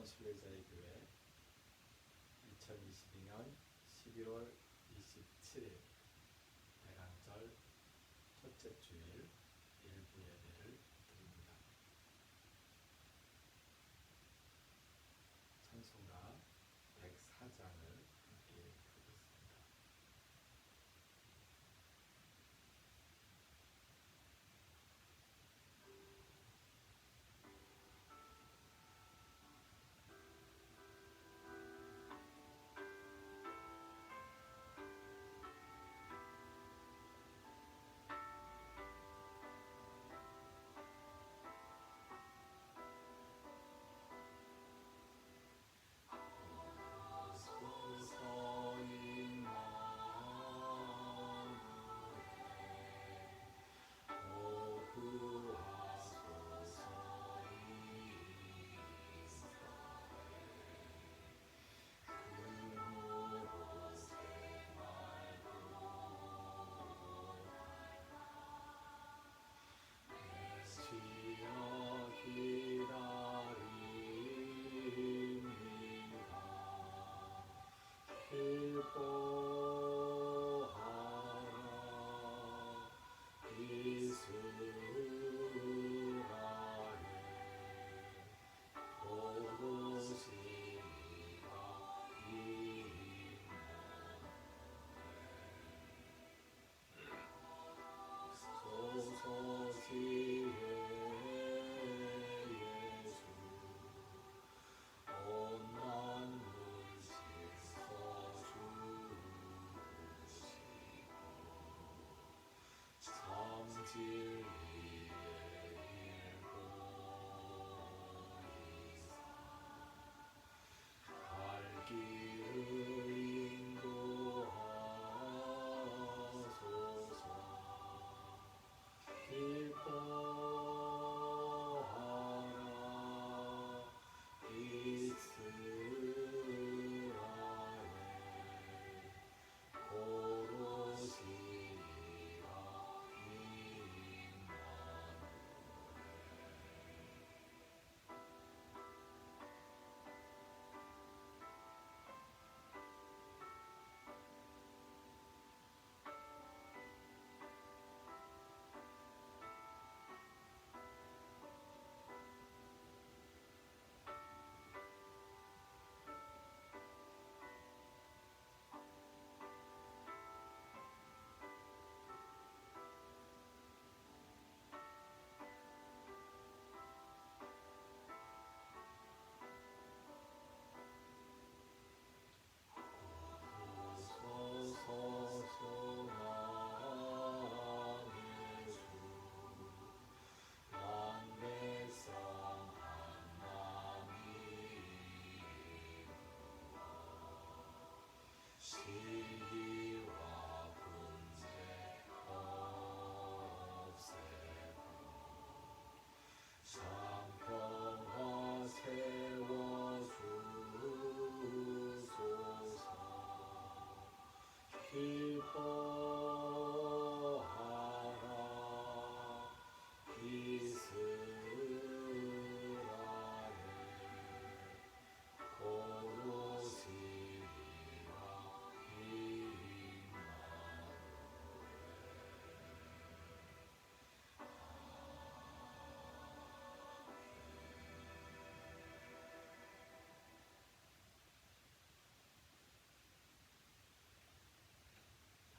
순례자의 교회 2022년 11월 27일 대강절 첫째 주일 일부 예배를 드립니다. 찬송가 104장을 함께 부르겠습니다.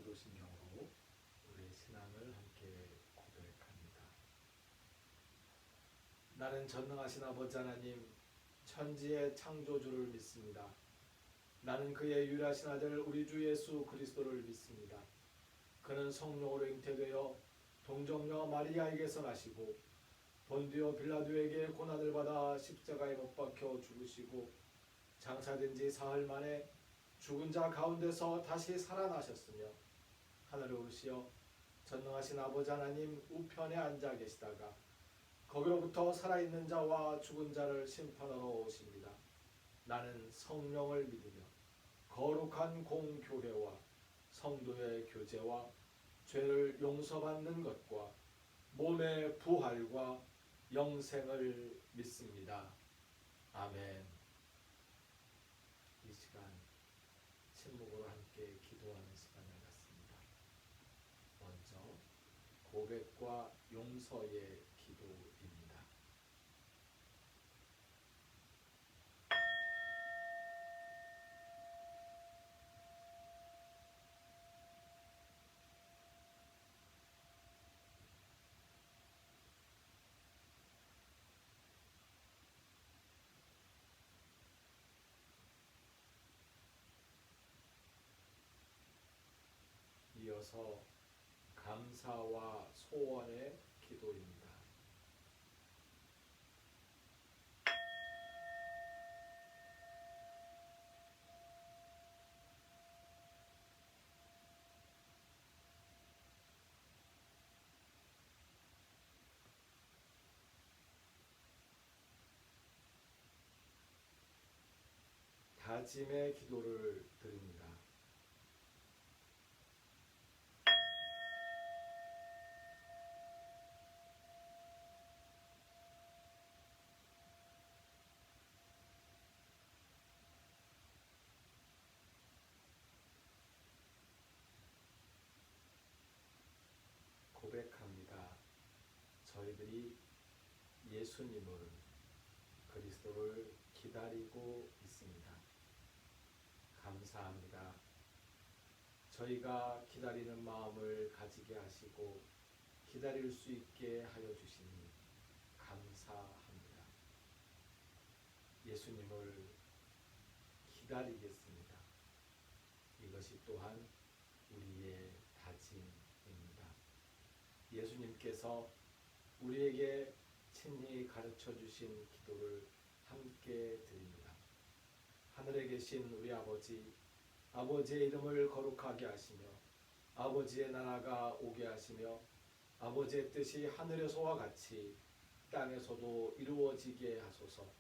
사도신경으로 우리의 신앙을 함께 고백합니다. 나는 전능하신 아버지 하나님, 천지의 창조주를 믿습니다. 나는 그의 유일하신 아들 우리 주 예수 그리스도를 믿습니다. 그는 성령으로 잉태되어 동정녀 마리아에게서 나시고 본디오 빌라도에게 고난을 받아 십자가에 못 박혀 죽으시고 장사된 지 사흘 만에 죽은 자 가운데서 다시 살아나셨으며 하늘에 오르시어 전능하신 아버지 하나님 우편에 앉아 계시다가 거기로부터 살아있는 자와 죽은 자를 심판하러 오십니다. 나는 성령을 믿으며 거룩한 공교회와 성도의 교제와 죄를 용서받는 것과 몸의 부활과 영생을 믿습니다. 아멘. 침묵으로 함께 기도하는 시간을 갖습니다. 먼저 고백과 용서의 기도입니다. 이어서 감사와 소원의 기도입니다. 다짐의 기도를 드립니다. 고백합니다. 저희들이 예수님을, 그리스도를 기다리고 있습니다. 감사합니다. 저희가 기다리는 마음을 가지게 하시고 기다릴 수 있게 하여 주시니 감사합니다. 예수님을 기다리겠습니다. 이것이 또한 우리의 다짐입니다. 예수님께서 우리에게 친히 가르쳐 주신 기도를 함께 드립니다. 하늘에 계신 우리 아버지, 아버지의 이름을 거룩하게 하시며 아버지의 나라가 오게 하시며 아버지의 뜻이 하늘에서와 같이 땅에서도 이루어지게 하소서.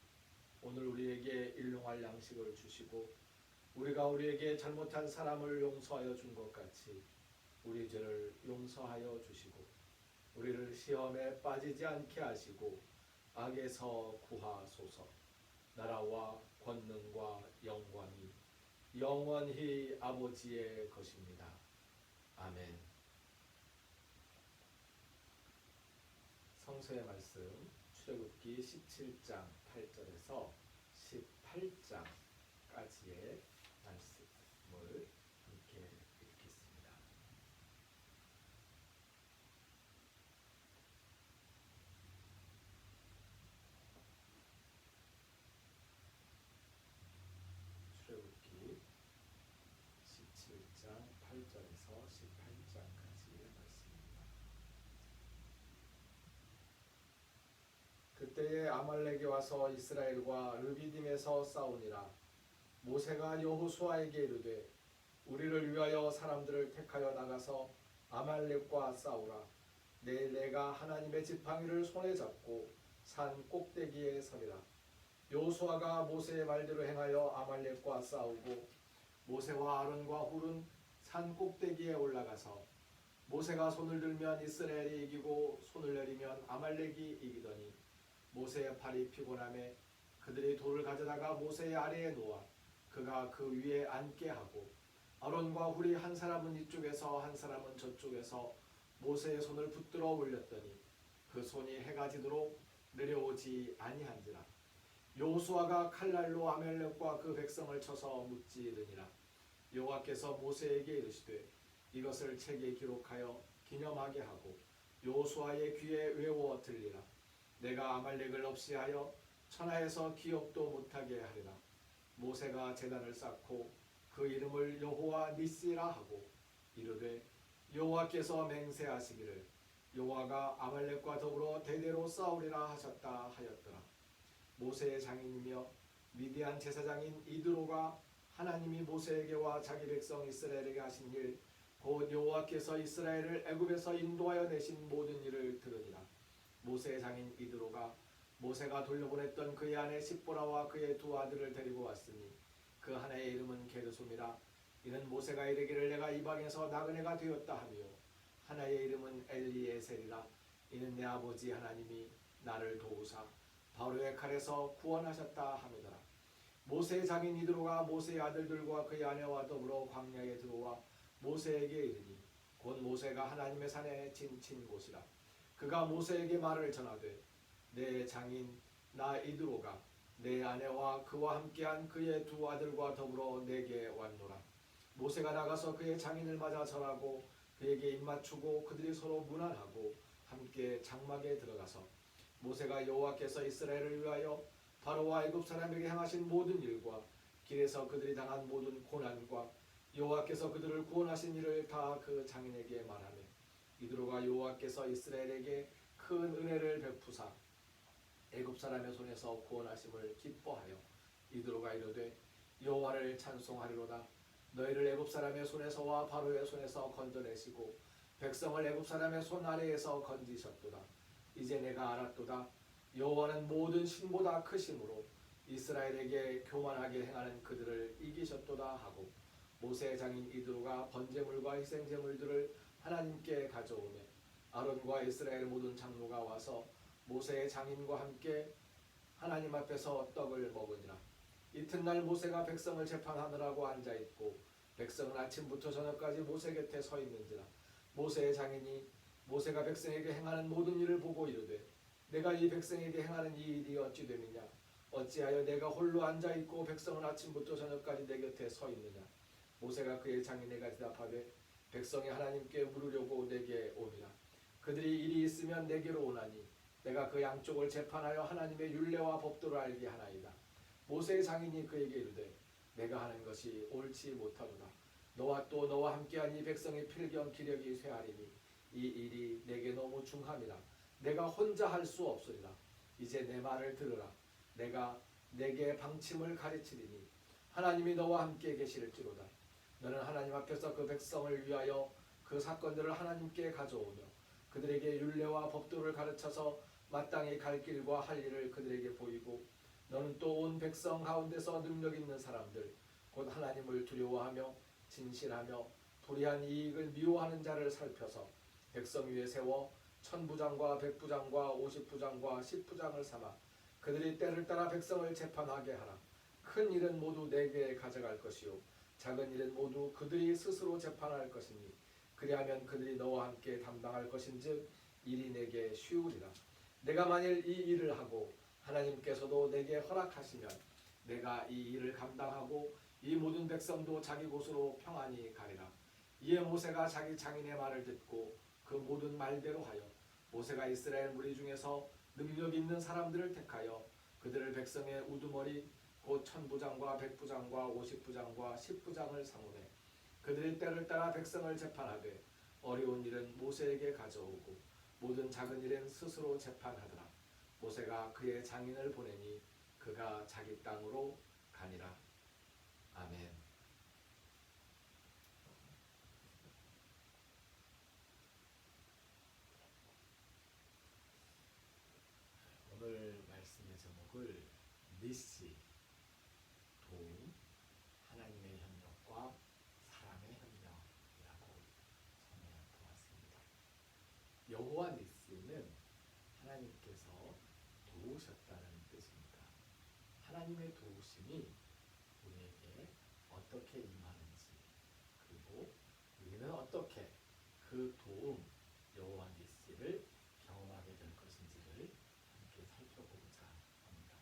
오늘 우리에게 일용할 양식을 주시고 우리가 우리에게 잘못한 사람을 용서하여 준 것 같이 우리 죄를 용서하여 주시고 우리를 시험에 빠지지 않게 하시고 악에서 구하소서. 나라와 권능과 영광이 영원히 아버지의 것입니다. 아멘. 성서의 말씀 출애굽기 17장 8절에서 18장까지의 말씀을 함께 읽겠습니다. 출애굽기 17장 8절에서 18장까지의 말씀입니다. 그때에 아말렉이 와서 이스라엘과 르비딤에서 싸우니라. 모세가 여호수아에게 이르되 우리를 위하여 사람들을 택하여 나가서 아말렉과 싸우라. 내일 내가 하나님의 지팡이를 손에 잡고 산 꼭대기에 서리라. 여호수아가 모세의 말대로 행하여 아말렉과 싸우고 모세와 아론과 훌은 산 꼭대기에 올라가서 모세가 손을 들면 이스라엘이 이기고 손을 내리면 아말렉이 이기더니 모세의 팔이 피곤함에 그들이 돌을 가져다가 모세의 아래에 놓아 그가 그 위에 앉게 하고 아론과 훌이 한 사람은 이쪽에서 한 사람은 저쪽에서 모세의 손을 붙들어 올렸더니 그 손이 해가 지도록 내려오지 아니한지라. 여호수아가 칼날로 아말렉과 그 백성을 쳐서 무찌르니라. 여호와께서 모세에게 이르시되 이것을 책에 기록하여 기념하게 하고 여호수아의 귀에 외워 들리라. 내가 아말렉을 없이하여 천하에서 기억도 못하게 하리라. 모세가 제단을 쌓고 그 이름을 여호와 니시라 하고 이르되 여호와께서 맹세하시기를 여호와가 아말렉과 더불어 대대로 싸우리라 하셨다 하였더라. 모세의 장인이며 미디안 제사장인 이드로가 하나님이 모세에게와 자기 백성 이스라엘에게 하신 일 곧 여호와께서 이스라엘을 애굽에서 인도하여 내신 모든 일을 들으니라. 모세의 장인 이드로가 모세가 돌려보냈던 그의 아내 십보라와 그의 두 아들을 데리고 왔으니 그 하나의 이름은 게르솜이라. 이는 모세가 이르기를 내가 이방에서 나그네가 되었다 하며 하나의 이름은 엘리에셀이라. 이는 내 아버지 하나님이 나를 도우사 바로의 칼에서 구원하셨다 하매더라. 모세의 장인 이드로가 모세의 아들들과 그의 아내와 더불어 광야에 들어와 모세에게 이르니 곧 모세가 하나님의 산에 진친 곳이라. 그가 모세에게 말을 전하되 내 장인 나 이드로가 내 아내와 그와 함께한 그의 두 아들과 더불어 내게 왔노라. 모세가 나가서 그의 장인을 맞아 절하고 그에게 입맞추고 그들이 서로 문안하고 함께 장막에 들어가서 모세가 여호와께서 이스라엘을 위하여 바로와 애굽 사람에게 행하신 모든 일과 길에서 그들이 당한 모든 고난과 여호와께서 그들을 구원하신 일을 다 그 장인에게 말하며 이드로가 여호와께서 이스라엘에게 큰 은혜를 베푸사 애굽 사람의 손에서 구원하심을 기뻐하여 이드로가 이르되 여호와를 찬송하리로다. 너희를 애굽 사람의 손에서와 바로의 손에서 건져내시고 백성을 애굽 사람의 손 아래에서 건지셨도다. 이제 내가 알았도다. 여호와는 모든 신보다 크심으로 이스라엘에게 교만하게 행하는 그들을 이기셨도다 하고 모세의 장인 이드로가 번제물과 희생제물들을 하나님께 가져오며 아론과 이스라엘 모든 장로가 와서 모세의 장인과 함께 하나님 앞에서 떡을 먹으니라. 이튿날 모세가 백성을 재판하느라고 앉아있고 백성은 아침부터 저녁까지 모세 곁에 서 있는지라. 모세의 장인이 모세가 백성에게 행하는 모든 일을 보고 이르되 내가 이 백성에게 행하는 이 일이 어찌 됨이냐. 어찌하여 내가 홀로 앉아있고 백성은 아침부터 저녁까지 내 곁에 서 있느냐. 모세가 그의 장인에게 대답하되 백성이 하나님께 물으려고 내게 오니라. 그들이 일이 있으면 내게로 오나니 내가 그 양쪽을 재판하여 하나님의 율례와 법도를 알게 하나이다. 모세의 장인이 그에게 이르되 내가 하는 것이 옳지 못하도다. 너와 또 너와 함께한 이 백성의 필경 기력이 쇠하리니 이 일이 내게 너무 중함이라. 내가 혼자 할 수 없으리라. 이제 내 말을 들으라. 내가 내게 방침을 가르치리니 하나님이 너와 함께 계실지로다. 너는 하나님 앞에서 그 백성을 위하여 그 사건들을 하나님께 가져오며 그들에게 율례와 법도를 가르쳐서 마땅히 갈 길과 할 일을 그들에게 보이고 너는 또 온 백성 가운데서 능력 있는 사람들 곧 하나님을 두려워하며 진실하며 불의한 이익을 미워하는 자를 살펴서 백성 위에 세워 천부장과 백부장과 50부장과 10부장을 삼아 그들이 때를 따라 백성을 재판하게 하라. 큰 일은 모두 내게 가져갈 것이요 작은 일은 모두 그들이 스스로 재판할 것이니 그리하면 그들이 너와 함께 담당할 것인즉 일이 내게 쉬우리라. 내가 만일 이 일을 하고 하나님께서도 내게 허락하시면 내가 이 일을 감당하고 이 모든 백성도 자기 곳으로 평안히 가리라. 이에 모세가 자기 장인의 말을 듣고 그 모든 말대로 하여 모세가 이스라엘 무리 중에서 능력 있는 사람들을 택하여 그들을 백성의 우두머리 곧 천부장과 백부장과 50부장과 10부장을 삼으매 그들이 때를 따라 백성을 재판하되 어려운 일은 모세에게 가져오고 모든 작은 일은 스스로 재판하더라. 모세가 그의 장인을 보내니 그가 자기 땅으로 가니라. 아멘. 오늘 말씀의 제목을 니시 도움 하나님의 협력과 사람의 협력이라고 정해 보았습니다. 여호와 니스는 하나님께서 도우셨다는 뜻입니다. 하나님의 도우심이 우리에게 어떻게 임하는지 그리고 우리는 어떻게 그 도움 여호와 니스를 경험하게 될 것인지를 함께 살펴보고자 합니다.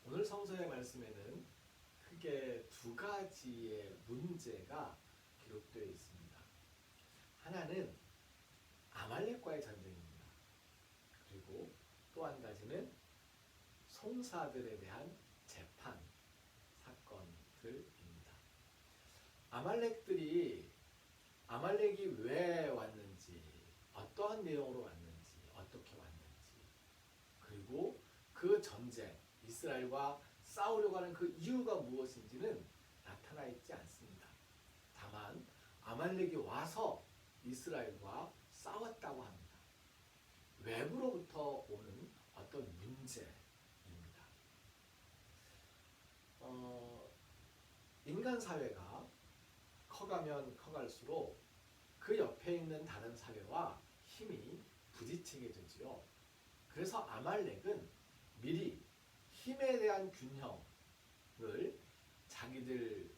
오늘 성서의 말씀에는 크게 두 가지의 문제가 기록되어 있습니다. 하나는 아말렉과의 전쟁입니다. 그리고 또 한 가지는 송사들에 대한 재판 사건들입니다. 아말렉이 왜 왔는지, 어떠한 내용으로 왔는지, 어떻게 왔는지, 그리고 그 전쟁, 이스라엘과 싸우려고 하는 그 이유가 무엇인지는 나타나 있지 않습니다. 다만 아말렉이 와서 이스라엘과 싸웠다고 합니다. 외부로부터 오는 어떤 문제입니다. 인간 사회가 커가면 커갈수록 그 옆에 있는 다른 사회와 힘이 부딪히게 되지요. 그래서 아말렉은 미리 힘에 대한 균형을 자기들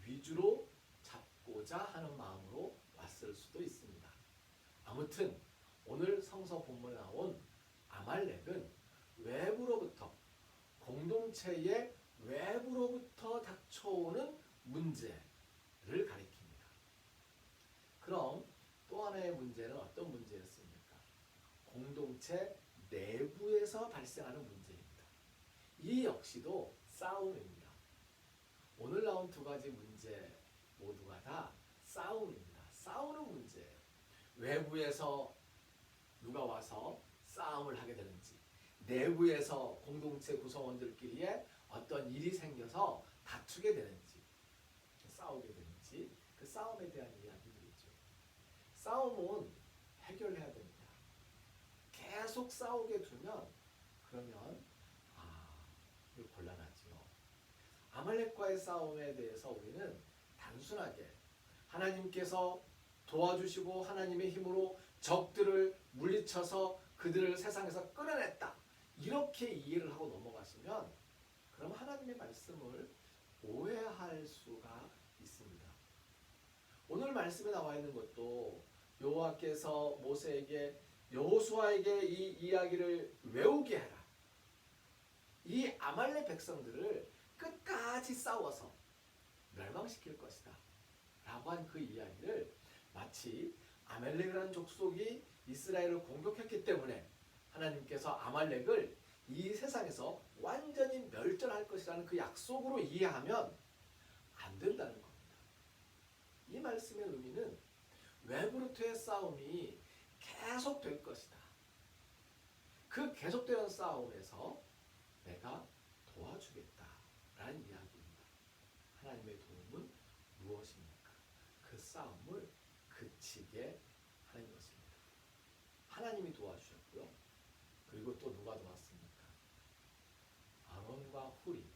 위주로 잡고자 하는 마음으로 왔을 수도 있습니다. 아무튼 오늘 성서 본문에 나온 아말렉은 외부로부터, 공동체의 외부로부터 닥쳐오는 문제를 가리킵니다. 그럼 또 하나의 문제는 어떤 문제였습니까? 공동체 내부에서 발생하는 문제입니다. 이 역시도 싸움입니다. 오늘 나온 두 가지 문제 모두가 다 싸움입니다. 싸우는 문제예요. 외부에서 누가 와서 싸움을 하게 되는지, 내부에서 공동체 구성원들끼리의 어떤 일이 생겨서 다투게 되는지, 싸우게 되는지, 그 싸움에 대한 이야기들이죠. 싸움은 해결해야 됩니다. 계속 싸우게 두면 그러면 곤란하죠. 아말렉과의 싸움에 대해서 우리는 단순하게 하나님께서 도와주시고 하나님의 힘으로 적들을 물리쳐서 그들을 세상에서 끌어냈다, 이렇게 이해를 하고 넘어가시면 그럼 하나님의 말씀을 오해할 수가 있습니다. 오늘 말씀에 나와 있는 것도 여호와께서 모세에게, 여호수아에게 이 이야기를 외우게 해라, 이 아말렉 백성들을 끝까지 싸워서 멸망시킬 것이다 라고 한 그 이야기를 마치 아말렉이라는 족속이 이스라엘을 공격했기 때문에 하나님께서 아말렉을 이 세상에서 완전히 멸절할 것이라는 그 약속으로 이해하면 안 된다는 겁니다. 이 말씀의 의미는 외부로부터의 싸움이 계속될 것이다. 그 계속되는 싸움에서 내가 도와주겠다라는 이야기입니다. 하나님의 도움은 무엇입니까? 그 싸움을 그치게 하는 것입니다. 하나님이 도와주셨고요. 그리고 또 누가 도왔습니까? 아론과 훌이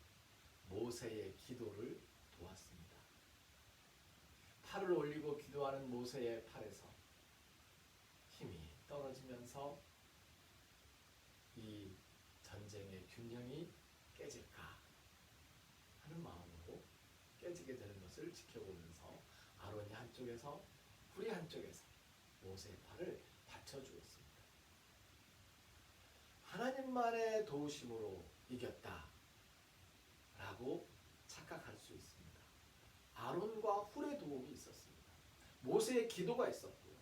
모세의 기도를 도왔습니다. 팔을 올리고 기도하는 모세의 팔에서 힘이 떨어지면서 이 전쟁의 균형이 깨질까 하는 마음으로 깨지게 되는 것을 지켜보면서 아론이 한쪽에서 훌이 한쪽에서 모세의 팔을 받쳐주었습니다. 하나님만의 도우심으로 이겼다 라고 착각할 수 있습니다. 아론과 훌의 도움이 있었습니다. 모세의 기도가 있었고요.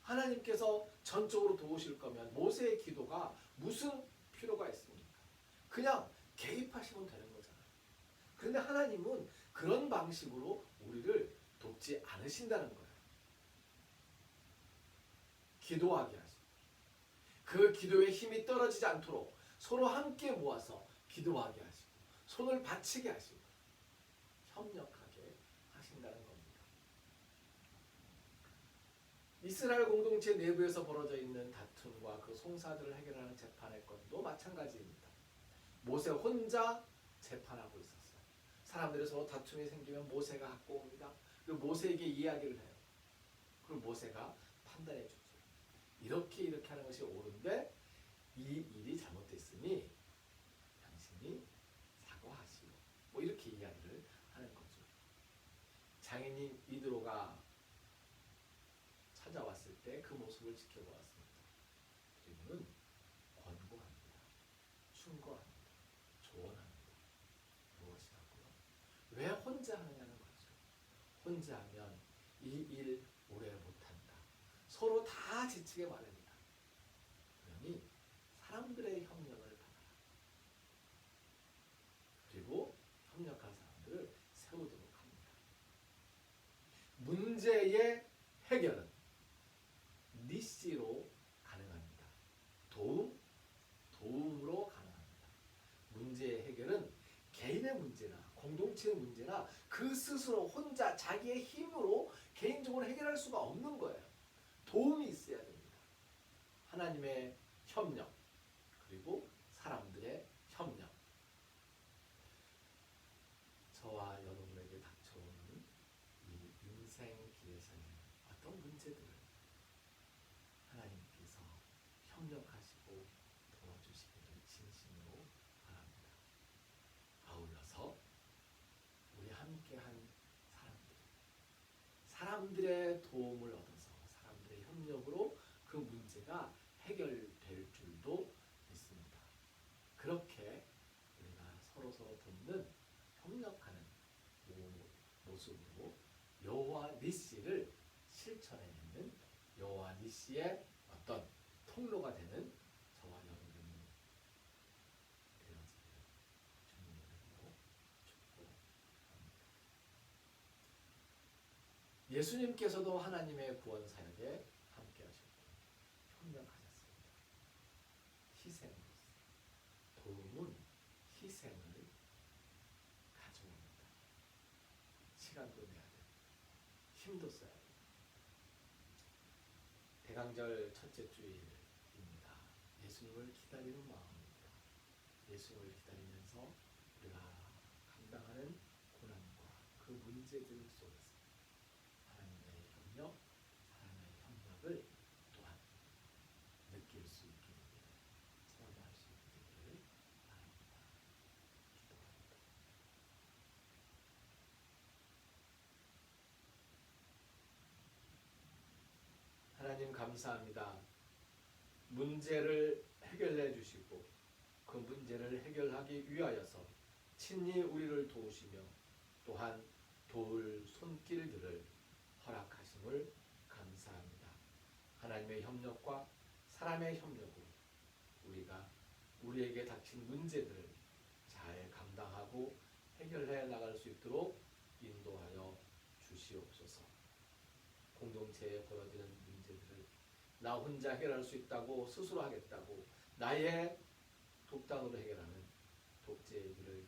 하나님께서 전적으로 도우실 거면 모세의 기도가 무슨 필요가 있습니까? 그냥 개입하시면 되는 거잖아요. 그런데 하나님은 그런 방식으로 우리를 돕지 않으신다는 거예요. 기도하게 하시고, 그 기도에 힘이 떨어지지 않도록 서로 함께 모아서 기도하게 하시고, 손을 받치게 하시고, 협력하게 하신다는 겁니다. 이스라엘 공동체 내부에서 벌어져 있는 다툼과 그 송사들을 해결하는 재판의 건도 마찬가지입니다. 모세 혼자 재판하고 있었어요. 사람들이 서로 다툼이 생기면 모세가 갖고 옵니다. 그리고 모세에게 이야기를 해요. 그리고 모세가 판단해 주죠. 이렇게 하는 것이 옳은데 이 일이 잘못됐으니 당신이 사과하시오. 뭐 이렇게 이야기를 하는 거죠. 장인인 이드로가 찾아왔을 때 그 모습을 지켜보았습니다. 그리고는 권고합니다. 충고합니다. 조언합니다. 무엇이라고요? 왜 혼자 하느냐는 거죠. 혼자 하면 이 일 오래 못한다. 서로 다 지치게 마련이다. 그러니 사람들의 협력을 받아라. 그리고 협력할 사람들을 세우도록 합니다. 문제의 해결은 니시로 가능합니다. 도움으로 가능합니다. 문제의 해결은 개인의 문제나 공동체의 문제나 그 스스로 혼자 자기의 힘으로 개인적으로 해결할 수가 없는 거예요. 도움이 있어야 됩니다. 하나님의 협력, 그리고 사람들의 협력. 저와 여러분에게 닥쳐오는 이 인생 길에서의 어떤 문제들을 하나님께서 협력하시고 도와주시기를 진심으로 사람들의 도움을 얻어서 사람들의 협력으로 그 문제가 해결될 줄도 믿습니다. 그렇게 우리가 서로 돕는 협력하는 모습으로 여호와 니시를 실천해내는 여호와 니시의 어떤 통로가 되는 저와 여러분이 되어지기를 주님의 이름으로 축복합니다. 예수님께서도 하나님의 구원 사역에 함께하셨고 협력하셨습니다. 희생으로서 도움은 희생을 가져옵니다. 시간도 내야 됩니다. 힘도 써야 됩니다. 대강절 첫째 주일입니다. 예수님을 기다리는 마음입니다. 예수님을 기다리면서 우리가 감당하는 고난과 그 문제들 속에서 하나님의 협력, 사람의 협력을 또한 느낄 수 있게 되기를, 체험할 수 있게 되기를 바랍니다. 기도합니다. 하나님 감사합니다. 문제를 해결해 주시고 그 문제를 해결하기 위하여서 친히 우리를 도우시며 또한 도울 손길들을 허락하심을 감사합니다. 하나님의 협력과 사람의 협력으로 우리가 우리에게 닥친 문제들을 잘 감당하고 해결해 나갈 수 있도록 인도하여 주시옵소서. 공동체에 벌어지는 문제들을 나 혼자 해결할 수 있다고 스스로 하겠다고 나의 독단으로 해결하는 독재의 길을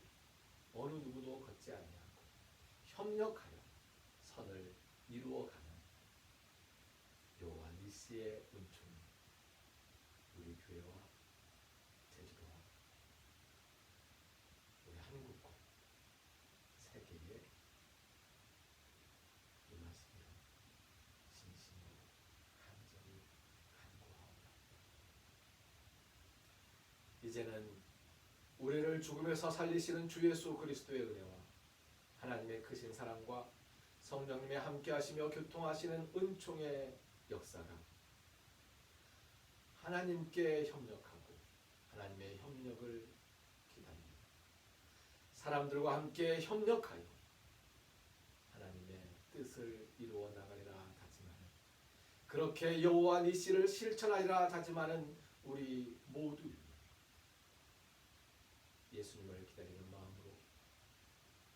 어느 누구도 걷지 아니하고 협력하여 선을 이루어가는 여호와 니시의 은총이 우리 교회와 제주도와 우리 한국과 세계에 임하시기를 진심으로 간절히 간구하옵나이다. 이제는 우리를 죽음에서 살리시는 주 예수 그리스도의 은혜와 하나님의 크신 사랑과 성령님의 함께하시며 교통하시는 은총의 역사가 하나님께 협력하고 하나님의 협력을 기다리며 사람들과 함께 협력하여 하나님의 뜻을 이루어 나가리라 다짐하는, 그렇게 여호와 니시를 실천하리라 다짐하는 우리 모두 예수님을 기다리는 마음으로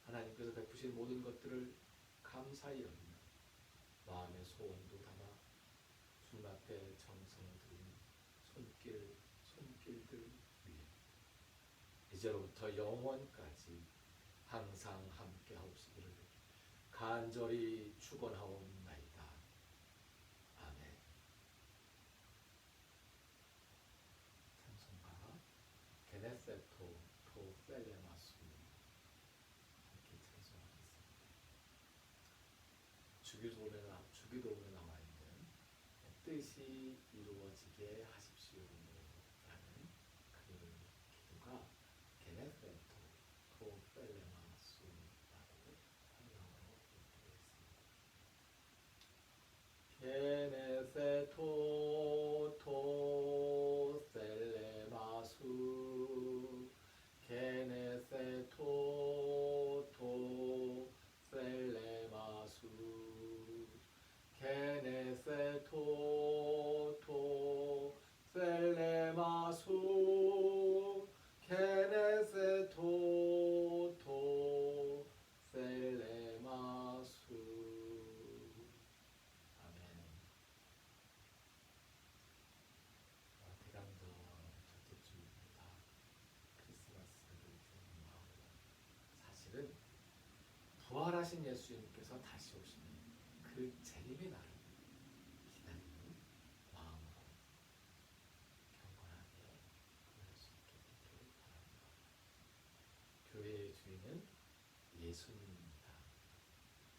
하나님께서 베푸신 모든 것들을 감사히 여기며 마음의 소원도 담아 주님 앞에 정성을 드리는 손길들 위에 이제로부터 영원까지 항상 함께 하옵시기를 간절히 축원하옵나이다. 아멘. 찬송가 게네세토 토 펠레마수 함께 찬송하겠습니다. 주기도문에 나와 있는 뜻이 이루어지게 하십시오 라는 그 기도가 게네세토 토 펠레마수 라고 한국어로 되어 있습니다. 게네세토 토 셀레마수 게네세토 토 셀레마수 게네세토 토 셀레마수 게네세토 토 셀레마수. 아멘. 대강절 첫째 주입니다. 크리스마스를 주는 마음으로 사실은 부활하신 예수님께서 다시 오시는 그 재림의 날을 기다리는 마음으로 경건하게 보낼 수 있게 되기를 바랍니다. 교회의 주인은 예수님입니다.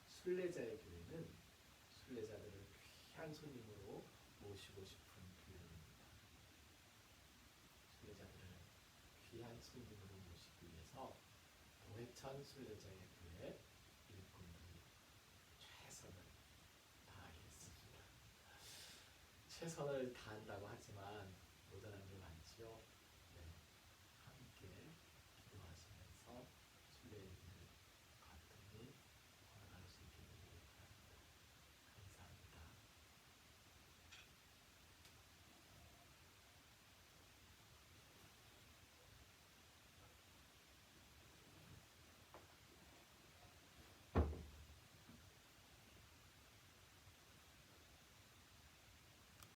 순례자의 교회는 순례자들을 귀한 손님으로 모시고 싶은 교회입니다. 순례자들을 귀한 손님으로 모시기 위해서 도회천 순례자의 교회 일꾼들이 최선을 최선을 다한다고 하지만 못하는 게 많지요.